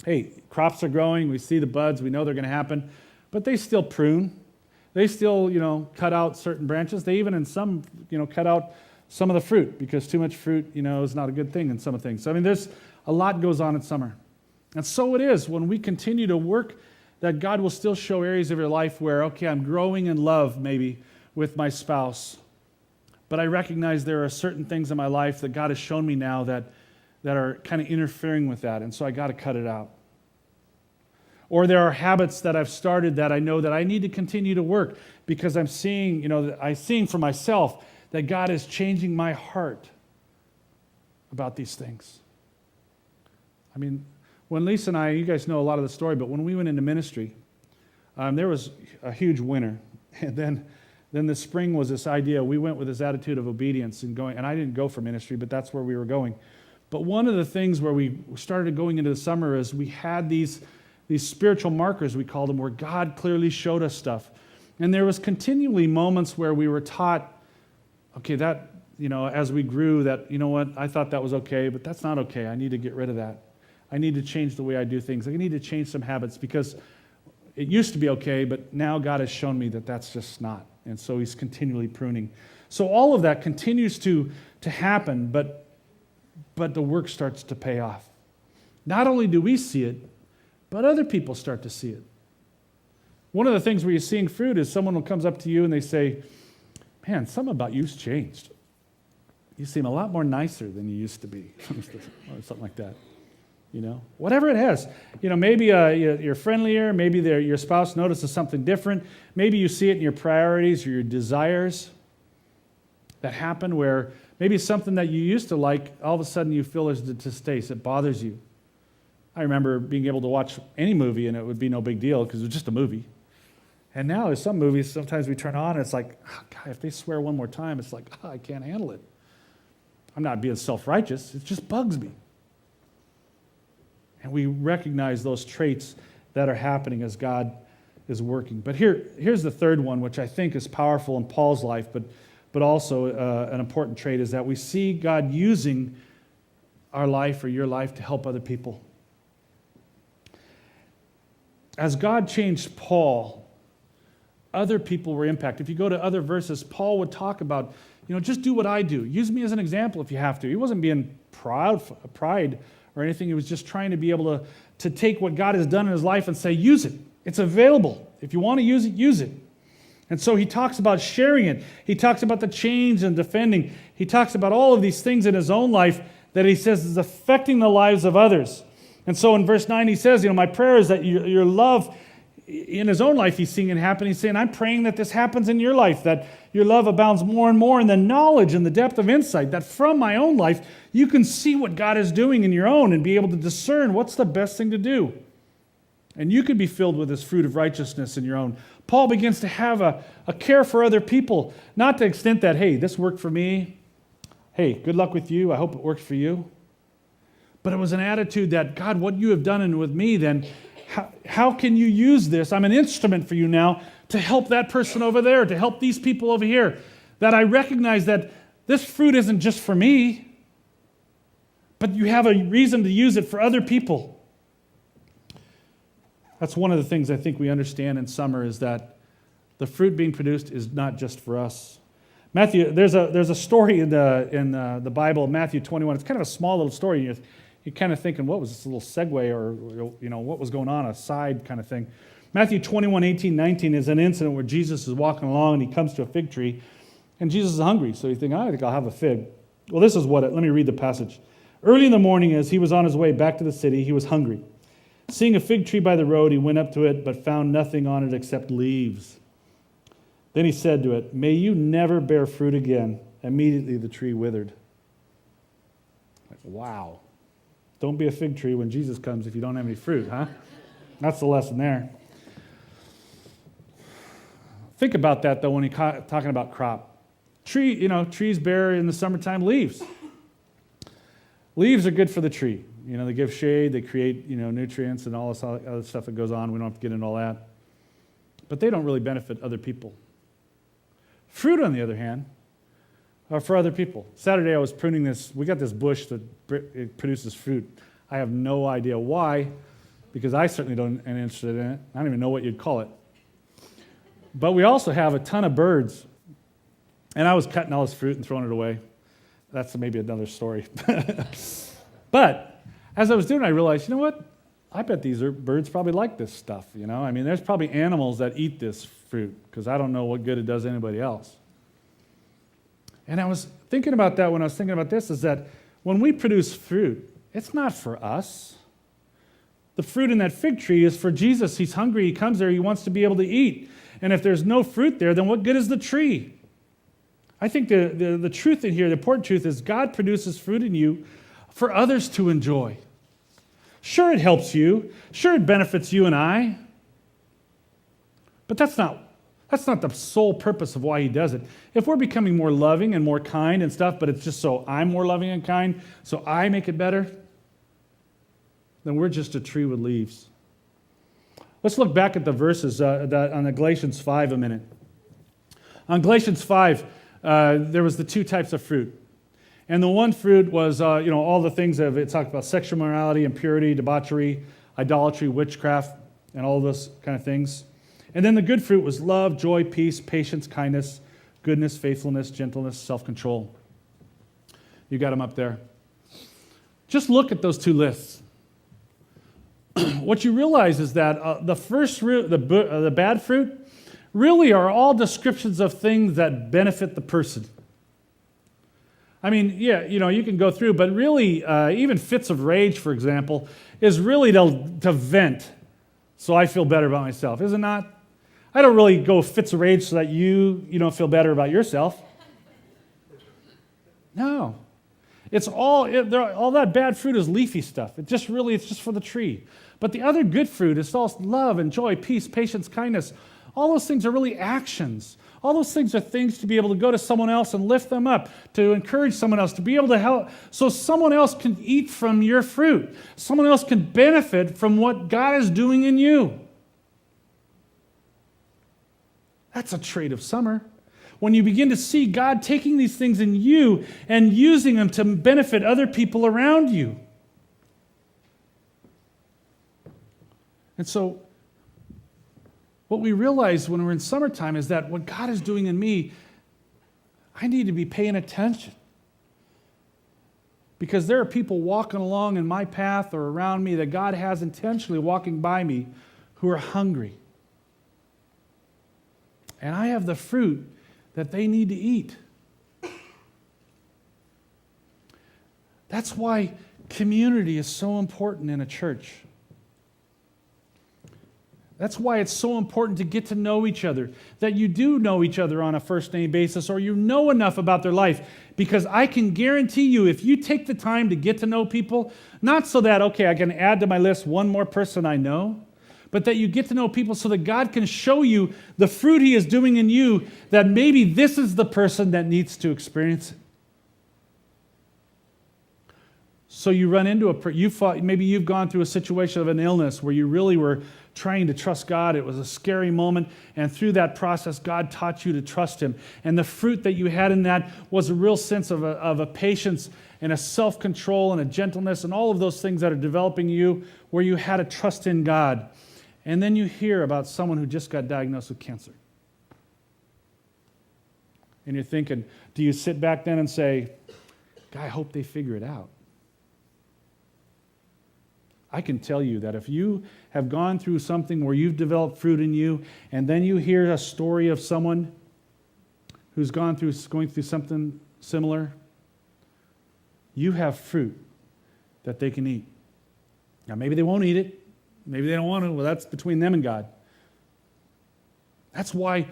hey, crops are growing, we see the buds, we know they're going to happen, but they still prune. They still, cut out certain branches. They even in some, cut out some of the fruit because too much fruit, is not a good thing in some things. So, there's a lot goes on in summer. And so it is when we continue to work that God will still show areas of your life where, okay, I'm growing in love maybe with my spouse, but I recognize there are certain things in my life that God has shown me now that are kind of interfering with that, and so I got to cut it out. Or there are habits that I've started that I know that I need to continue to work because I'm seeing, I'm seeing for myself that God is changing my heart about these things. When Lisa and I, you guys know a lot of the story, but when we went into ministry, there was a huge winter, and then the spring was this idea. We went with this attitude of obedience and going, and I didn't go for ministry, but that's where we were going. But one of the things where we started going into the summer is we had these spiritual markers, we called them, where God clearly showed us stuff. And there was continually moments where we were taught, okay, that, as we grew, that, I thought that was okay, but that's not okay. I need to get rid of that. I need to change the way I do things. I need to change some habits because it used to be okay, but now God has shown me that that's just not. And so he's continually pruning. So all of that continues to happen, but the work starts to pay off. Not only do we see it, but other people start to see it. One of the things where you're seeing fruit is someone comes up to you and they say, man, something about you's changed. You seem a lot more nicer than you used to be. Or something like that. Whatever it has. Maybe you're friendlier. Maybe your spouse notices something different. Maybe you see it in your priorities or your desires that happen where maybe something that you used to like, all of a sudden you feel there's a distaste. It bothers you. I remember being able to watch any movie and it would be no big deal because it was just a movie. And now there's some movies sometimes we turn on and it's like, oh, God, if they swear one more time, it's like, I can't handle it. I'm not being self-righteous. It just bugs me. And we recognize those traits that are happening as God is working. But here's the third one, which I think is powerful in Paul's life, but also an important trait is that we see God using our life or your life to help other people. As God changed Paul, other people were impacted. If you go to other verses, Paul would talk about, just do what I do. Use me as an example if you have to. He wasn't being pride or anything. He was just trying to be able to take what God has done in his life and say, use it. It's available. If you want to use it, use it. And so he talks about sharing it. He talks about the change and defending. He talks about all of these things in his own life that he says is affecting the lives of others. And so in verse 9 he says, my prayer is that your love in his own life, he's seeing it happen. He's saying, I'm praying that this happens in your life, that your love abounds more and more in the knowledge and the depth of insight, that from my own life, you can see what God is doing in your own and be able to discern what's the best thing to do. And you could be filled with this fruit of righteousness in your own. Paul begins to have a care for other people, not to the extent that, hey, this worked for me. Hey, good luck with you. I hope it works for you. But it was an attitude that, God, what you have done with me, then how can you use this? I'm an instrument for you now to help that person over there, to help these people over here. That I recognize that this fruit isn't just for me, but you have a reason to use it for other people. That's one of the things I think we understand in summer is that the fruit being produced is not just for us. Matthew, there's a story in the Bible, Matthew 21. It's kind of a small little story. You're kind of thinking, what was this little segue or, what was going on, a side kind of thing. Matthew 21, 18, 19 is an incident where Jesus is walking along and he comes to a fig tree and Jesus is hungry. So you think, I think I'll have a fig. Well, this is let me read the passage. Early in the morning as he was on his way back to the city, he was hungry. Seeing a fig tree by the road, he went up to it but found nothing on it except leaves. Then he said to it, may you never bear fruit again. Immediately the tree withered. Wow. Don't be a fig tree when Jesus comes if you don't have any fruit, huh? That's the lesson there. Think about that, though, when you're talking about crop. Trees bear in the summertime leaves. Leaves are good for the tree. They give shade, they create, nutrients and all this other stuff that goes on. We don't have to get into all that. But they don't really benefit other people. Fruit, on the other hand, are for other people. Saturday I was pruning this. We got this bush that it produces fruit. I have no idea why. because I certainly am interested in it. I don't even know what you'd call it. But we also have a ton of birds. And I was cutting all this fruit and throwing it away. That's maybe another story. But as I was doing it, I realized, you know what? I bet these birds probably like this stuff, you know? I mean, there's probably animals that eat this fruit because I don't know what good it does to anybody else. And I was thinking about that when I was thinking about this, is that when we produce fruit, it's not for us. The fruit in that fig tree is for Jesus. He's hungry. He comes there. He wants to be able to eat. And if there's no fruit there, then what good is the tree? I think the truth in here, the important truth is God produces fruit in you for others to enjoy. Sure, it helps you. Sure, it benefits you and I. But that's not the sole purpose of why he does it. If we're becoming more loving and more kind and stuff, but it's just so I'm more loving and kind, so I make it better, then we're just a tree with leaves. Let's look back at the verses on the Galatians 5 a minute. On Galatians 5, there was the two types of fruit. And the one fruit was, all the things that it talked about: sexual morality, impurity, debauchery, idolatry, witchcraft, and all those kind of things. And then the good fruit was love, joy, peace, patience, kindness, goodness, faithfulness, gentleness, self-control. You got them up there. Just look at those two lists. What you realize is that the first fruit, the bad fruit, really are all descriptions of things that benefit the person. I mean, yeah, you can go through, but really, even fits of rage, for example, is really to vent, so I feel better about myself, is it not? I don't really go fits of rage so that you don't feel better about yourself. No. It's all that bad fruit is leafy stuff. It's just for the tree. But the other good fruit is all love and joy, peace, patience, kindness. All those things are really actions. All those things are things to be able to go to someone else and lift them up, to encourage someone else, to be able to help, so someone else can eat from your fruit. Someone else can benefit from what God is doing in you. That's a trait of summer. When you begin to see God taking these things in you and using them to benefit other people around you. And so, what we realize when we're in summertime is that what God is doing in me, I need to be paying attention. Because there are people walking along in my path or around me that God has intentionally walking by me who are hungry. And I have the fruit that they need to eat. That's why community is so important in a church. That's why it's so important to get to know each other, that you do know each other on a first-name basis, or you know enough about their life. Because I can guarantee you, if you take the time to get to know people, not so that, okay, I can add to my list one more person I know, but that you get to know people so that God can show you the fruit He is doing in you, that maybe this is the person that needs to experience it. So you run into maybe you've gone through a situation of an illness where you really were trying to trust God. It was a scary moment, and through that process, God taught you to trust Him. And the fruit that you had in that was a real sense of a patience and a self-control and a gentleness and all of those things that are developing you, where you had a trust in God. And then you hear about someone who just got diagnosed with cancer. And you're thinking, do you sit back then and say, God, I hope they figure it out? I can tell you that if you have gone through something where you've developed fruit in you, and then you hear a story of someone who's going through something similar, you have fruit that they can eat. Now, maybe they won't eat it. Maybe they don't want to. Well, that's between them and God. That's why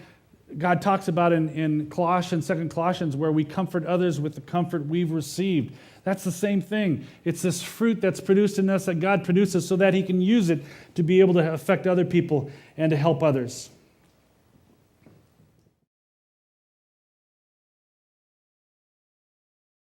God talks about in Colossians, 2 Colossians, where we comfort others with the comfort we've received. That's the same thing. It's this fruit that's produced in us that God produces so that He can use it to be able to affect other people and to help others.